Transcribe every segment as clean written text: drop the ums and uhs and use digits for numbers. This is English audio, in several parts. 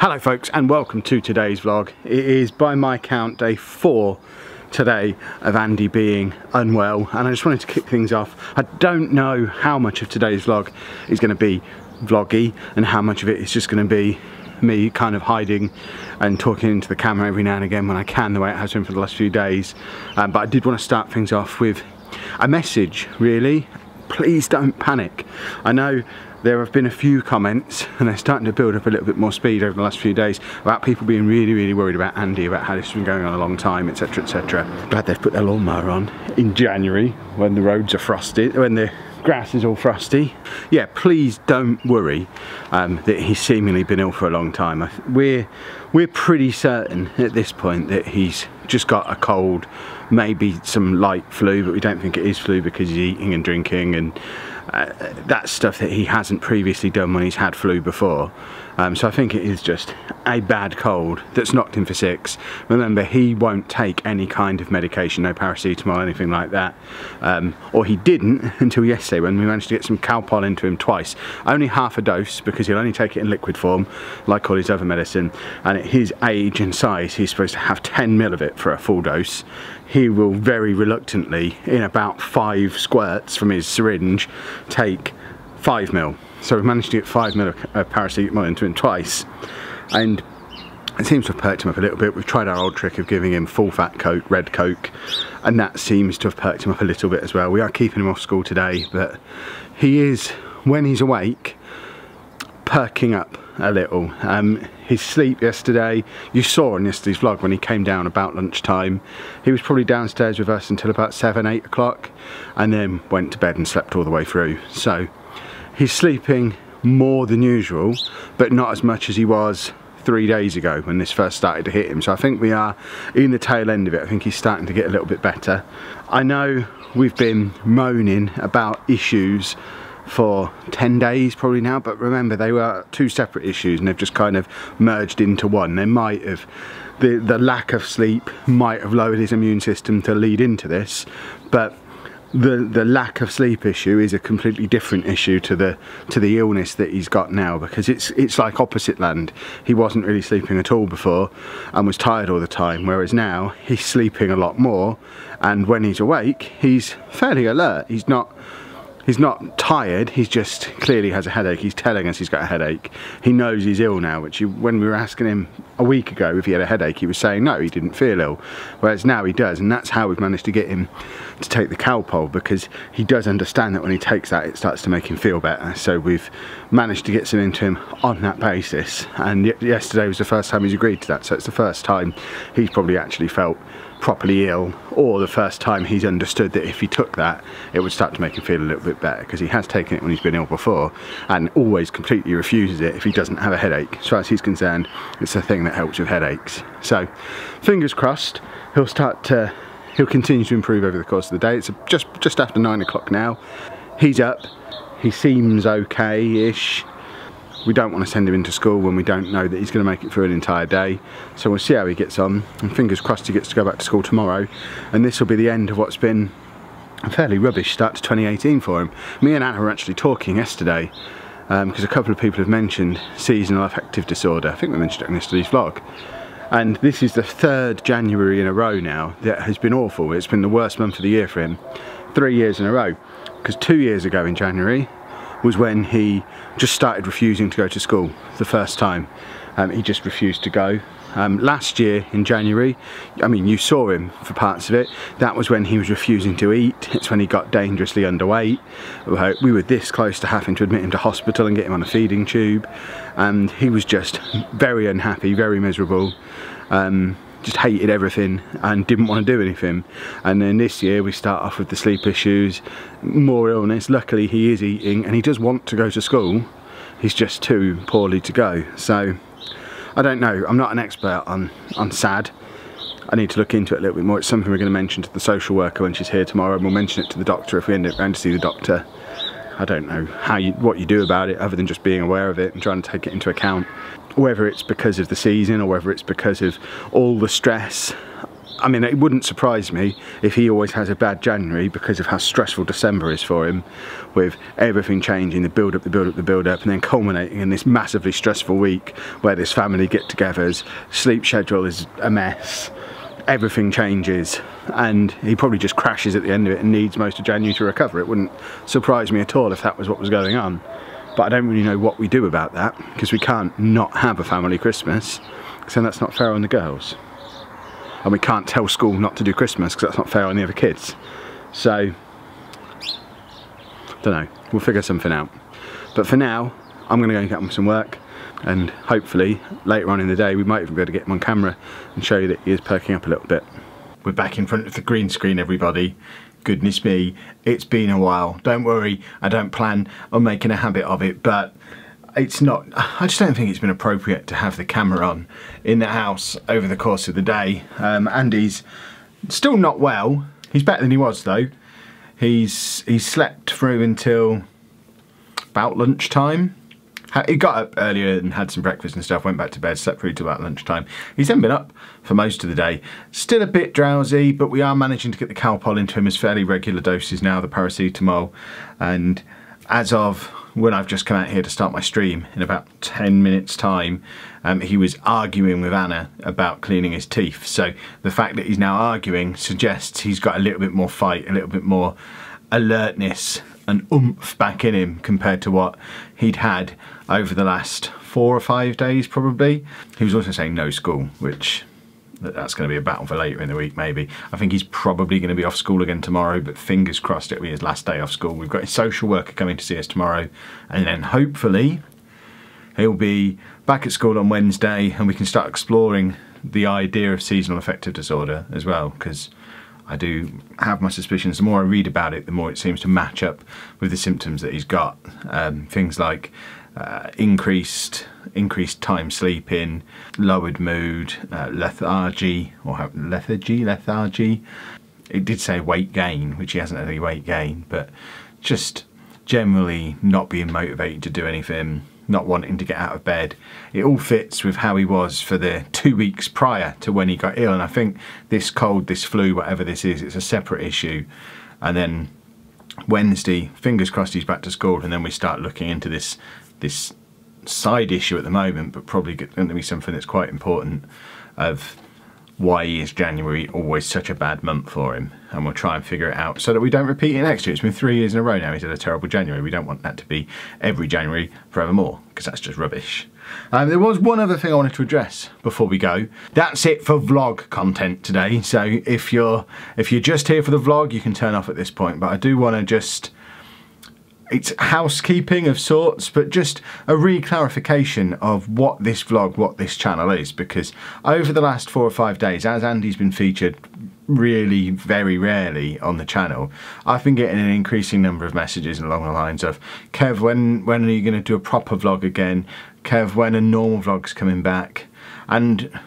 Hello folks, and welcome to today's vlog. It is by my count day 4 today of Andy being unwell, and I just wanted to kick things off. I don't know how much of today's vlog is going to be vloggy and how much of it is just going to be me kind of hiding and talking into the camera every now and again when I can, the way it has been for the last few days. But I did want to start things off with a message, really. Please don't panic. I know there have been a few comments, and they're starting to build up a little bit more speed over the last few days, about people being really worried about Andy, about how this has been going on a long time, etc, etc. Glad they've put their lawnmower on in January when the roads are frosted, when the grass is all frosty. Yeah, please don't worry that he's seemingly been ill for a long time. We're pretty certain at this point that he's just got a cold, maybe some light flu, but we don't think it is flu because he's eating and drinking and that's stuff that he hasn't previously done when he's had flu before. So I think it is just a bad cold that's knocked him for 6. Remember, he won't take any kind of medication, no paracetamol, anything like that. Or he didn't until yesterday when we managed to get some Calpol into him twice. Only half a dose because he'll only take it in liquid form, like all his other medicine. And at his age and size, he's supposed to have 10 ml of it for a full dose. He will very reluctantly, in about 5 squirts from his syringe, take 5 ml. So we've managed to get 5 ml of paracetamol into him twice, and it seems to have perked him up a little bit. We've tried our old trick of giving him full fat Coke, red Coke, and that seems to have perked him up a little bit as well. We are keeping him off school today, but he is, when he's awake, perking up a little. His sleep yesterday, you saw on yesterday's vlog when he came down about lunchtime, he was probably downstairs with us until about 7-8 o'clock, and then went to bed and slept all the way through. So he's sleeping more than usual, but not as much as he was 3 days ago when this first started to hit him. So I think we are in the tail end of it. I think he's starting to get a little bit better. I know we've been moaning about issues for 10 days probably now, but remember, they were 2 separate issues and they've just kind of merged into one. They might have, the lack of sleep might have lowered his immune system to lead into this, but the lack of sleep issue is a completely different issue to the illness that he's got now, because it's like opposite land. He wasn't really sleeping at all before and was tired all the time, whereas now he's sleeping a lot more, and when he's awake he's fairly alert. He's not tired, he's just clearly has a headache. He's telling us he's got a headache. He knows he's ill now, which when we were asking him a week ago if he had a headache, he was saying no, he didn't feel ill. Whereas now he does, and that's how we've managed to get him to take the Calpol, because he does understand that when he takes that, it starts to make him feel better. So we've managed to get some into him on that basis, and yesterday was the first time he's agreed to that. So it's the first time he's probably actually felt properly ill, or the first time he's understood that if he took that, it would start to make him feel a little bit better, because he has taken it when he's been ill before and always completely refuses it if he doesn't have a headache. As far as he's concerned, it's a thing that helps with headaches. So fingers crossed he'll continue to improve over the course of the day. It's just after 9 o'clock now. He's up, he seems okay-ish. We don't want to send him into school when we don't know that he's going to make it through an entire day. So we'll see how he gets on, and fingers crossed he gets to go back to school tomorrow. And this will be the end of what's been a fairly rubbish start to 2018 for him. Me and Anna were actually talking yesterday, because a couple of people have mentioned seasonal affective disorder. I think we mentioned it in yesterday's vlog. And this is the 3rd January in a row now that has been awful. It's been the worst month of the year for him, 3 years in a row. Because 2 years ago in January was when he just started refusing to go to school the first time. He just refused to go. Last year in January, I mean, you saw him for parts of it. That was when he was refusing to eat. It's when he got dangerously underweight. We were this close to having to admit him to hospital and get him on a feeding tube, and he was just very unhappy, very miserable. Just hated everything and didn't want to do anything. And then this year we start off with the sleep issues, more illness. Luckily he is eating and he does want to go to school, he's just too poorly to go. So I don't know, I'm not an expert on SAD. I need to look into it a little bit more. It's something we're going to mention to the social worker when she's here tomorrow, and we'll mention it to the doctor if we end up going to see the doctor. I don't know what you do about it other than just being aware of it and trying to take it into account. Whether it's because of the season or whether it's because of all the stress I mean, it wouldn't surprise me if he always has a bad January because of how stressful December is for him, with everything changing, the build up, and then culminating in this massively stressful week where this family get-togethers, sleep schedule is a mess, everything changes, and he probably just crashes at the end of it and needs most of January to recover. It wouldn't surprise me at all if that was what was going on. But I don't really know what we do about that, because we can't not have a family Christmas, so that's not fair on the girls. And we can't tell school not to do Christmas because that's not fair on the other kids. So, don't know, we'll figure something out. But for now, I'm going to go and get on with some work, and hopefully later on in the day we might even be able to get him on camera and show you that he is perking up a little bit. We're back in front of the green screen, everybody. Goodness me, it's been a while. Don't worry, I don't plan on making a habit of it, but it's not, I just don't think it's been appropriate to have the camera on in the house over the course of the day. Andy's still not well. He's better than he was though. He's slept through until about lunchtime. He got up earlier and had some breakfast and stuff, went back to bed, slept through to about lunchtime. He's then been up for most of the day. Still a bit drowsy, but we are managing to get the Calpol into him as fairly regular doses now, the paracetamol. And as of when I've just come out here to start my stream in about 10 minutes time, he was arguing with Anna about cleaning his teeth. So the fact that he's now arguing suggests he's got a little bit more fight, a little bit more alertness and oomph back in him compared to what he'd had over the last 4 or 5 days probably. He was also saying no school, which that's going to be a battle for later in the week maybe. I think he's probably going to be off school again tomorrow, but fingers crossed it'll be his last day off school. We've got his social worker coming to see us tomorrow, and then hopefully he'll be back at school on Wednesday and we can start exploring the idea of seasonal affective disorder as well, because I do have my suspicions. The more I read about it, the more it seems to match up with the symptoms that he's got. Things like increased time sleeping, lowered mood, lethargy. It did say weight gain, which he hasn't had any weight gain, but just generally not being motivated to do anything, not wanting to get out of bed. It all fits with how he was for the 2 weeks prior to when he got ill, and I think this cold, this flu, whatever this is, it's a separate issue. And then Wednesday, fingers crossed he's back to school, and then we start looking into this side issue at the moment, but probably going to be something that's quite important, of why is January always such a bad month for him, and we'll try and figure it out so that we don't repeat it next year. It's been 3 years in a row now he's had a terrible January. We don't want that to be every January forevermore, because that's just rubbish. There was one other thing I wanted to address before we go. That's it for vlog content today, so if you're just here for the vlog, you can turn off at this point, but I do want to just, it's housekeeping of sorts, but just a re-clarification of what this vlog, what this channel is, because over the last 4 or 5 days, as Andy's been featured really very rarely on the channel, I've been getting an increasing number of messages along the lines of, Kev, when are you going to do a proper vlog again? Kev, when are normal vlogs coming back? And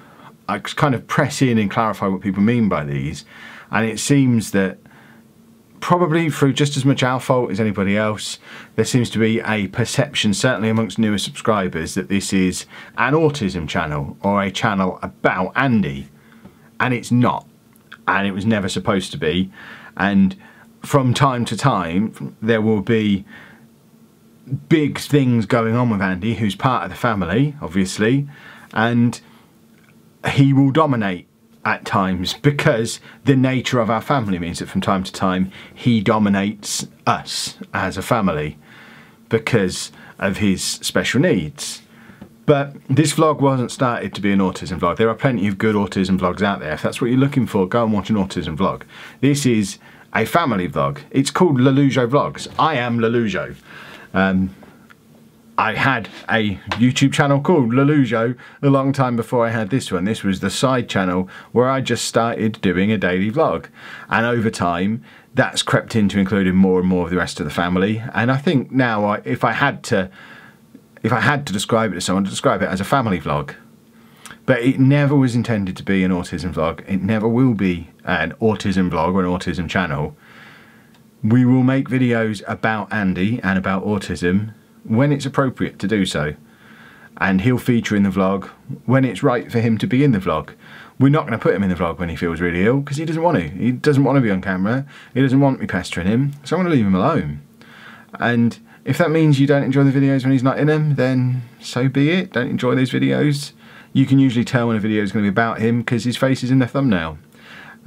I kind of press in and clarify what people mean by these, and it seems that probably through just as much our fault as anybody else, there seems to be a perception, certainly amongst newer subscribers, that this is an autism channel or a channel about Andy, and it's not, and it was never supposed to be. And from time to time there will be big things going on with Andy, who's part of the family obviously, and he will dominate at times, because the nature of our family means that from time to time he dominates us as a family because of his special needs. But this vlog wasn't started to be an autism vlog. There are plenty of good autism vlogs out there. If that's what you're looking for, go and watch an autism vlog. This is a family vlog. It's called Lollujo Vlogs. I am Lollujo. I had a YouTube channel called Lollujo a long time before I had this one. This was the side channel where I just started doing a daily vlog. And over time, that's crept into including more and more of the rest of the family. And I think now, if I had to describe it to someone, to describe it as a family vlog. But it never was intended to be an autism vlog. It never will be an autism vlog or an autism channel. We will make videos about Andy and about autism when it's appropriate to do so. and he'll feature in the vlog when it's right for him to be in the vlog. We're not going to put him in the vlog when he feels really ill, because he doesn't want to. He doesn't want to be on camera. He doesn't want me pestering him, so I'm going to leave him alone. And if that means you don't enjoy the videos when he's not in them, then so be it. Don't enjoy those videos. You can usually tell when a video is going to be about him because his face is in the thumbnail.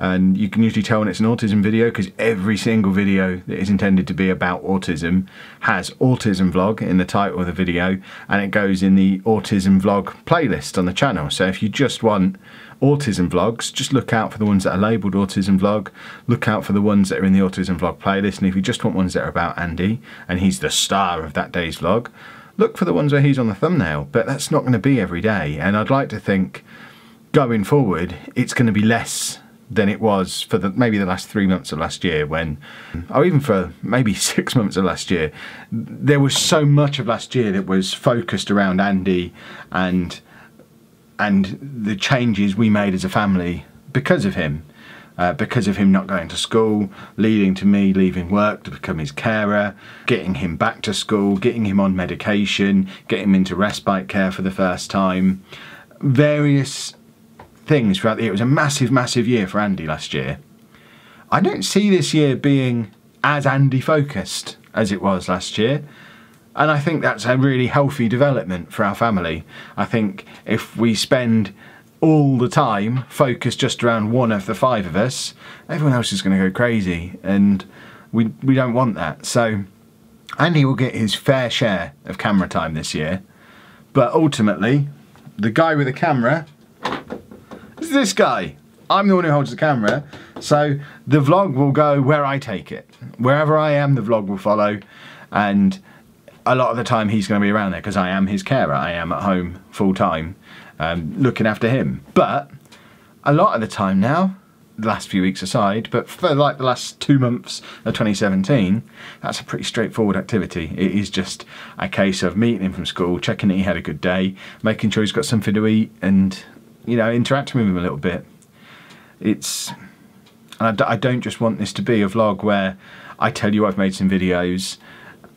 And you can usually tell when it's an autism video because every single video that is intended to be about autism has autism vlog in the title of the video, and it goes in the autism vlog playlist on the channel. So if you just want autism vlogs, just look out for the ones that are labelled autism vlog, look out for the ones that are in the autism vlog playlist, and if you just want ones that are about Andy and he's the star of that day's vlog, look for the ones where he's on the thumbnail. But that's not going to be every day, and I'd like to think going forward it's going to be less than it was for maybe the last 3 months of last year, or even for maybe 6 months of last year. There was so much of last year that was focused around Andy and the changes we made as a family because of him not going to school, leading to me leaving work to become his carer, getting him back to school, getting him on medication, getting him into respite care for the first time, various things throughout the year. It was a massive year for Andy last year. I don't see this year being as Andy focused as it was last year, and I think that's a really healthy development for our family. I think if we spend all the time focused just around one of the 5 of us, everyone else is going to go crazy, and we don't want that. So Andy will get his fair share of camera time this year, but ultimately the guy with the camera is this guy. I'm the one who holds the camera, so the vlog will go where I take it. Wherever I am, the vlog will follow, and a lot of the time he's going to be around there because I am his carer. I am at home full time looking after him. But a lot of the time now, the last few weeks aside, but for like the last 2 months of 2017, that's a pretty straightforward activity. It is just a case of meeting him from school, checking that he had a good day, making sure he's got something to eat, and interacting with him a little bit. I don't just want this to be a vlog where I tell you I've made some videos,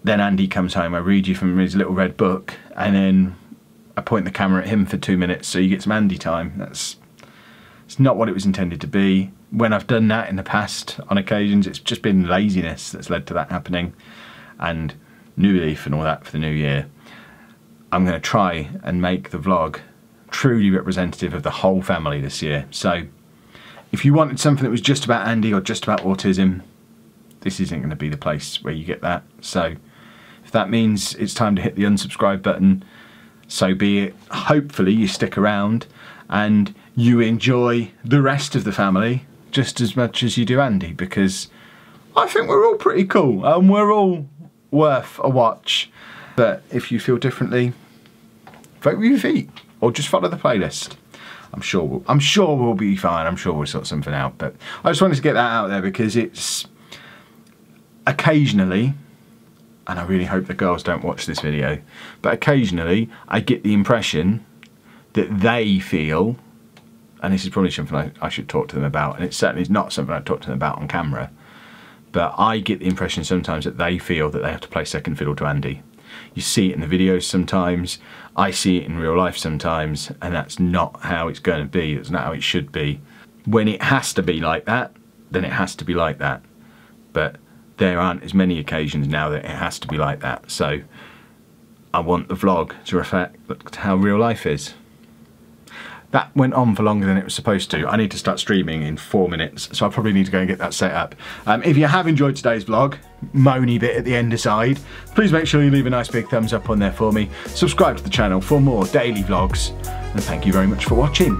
then Andy comes home, I read you from his little red book, and then I point the camera at him for 2 minutes so you get some Andy time. It's not what it was intended to be. When I've done that in the past, on occasions, it's just been laziness that's led to that happening, and New Leaf and all that for the new year. I'm going to try and make the vlog truly representative of the whole family this year. So if you wanted something that was just about Andy or just about autism, this isn't going to be the place where you get that. So if that means it's time to hit the unsubscribe button, so be it. Hopefully you stick around and you enjoy the rest of the family just as much as you do Andy, because I think we're all pretty cool and we're all worth a watch. But if you feel differently, vote with your feet, or just follow the playlist. I'm sure we'll be fine. I'm sure we'll sort something out. But I just wanted to get that out there because it's occasionally, and I really hope the girls don't watch this video, but occasionally I get the impression that they feel, and this is probably something I should talk to them about, and it certainly is not something I talk to them about on camera, but I get the impression sometimes that they feel that they have to play second fiddle to Andy. You see it in the videos sometimes, I see it in real life sometimes, and that's not how it's going to be. That's not how it should be. When it has to be like that, then it has to be like that. But there aren't as many occasions now that it has to be like that. So I want the vlog to reflect how real life is. That went on for longer than it was supposed to. I need to start streaming in 4 minutes, so I probably need to go and get that set up. If you have enjoyed today's vlog, moany bit at the end aside, please make sure you leave a nice big thumbs up on there for me. Subscribe to the channel for more daily vlogs, and thank you very much for watching.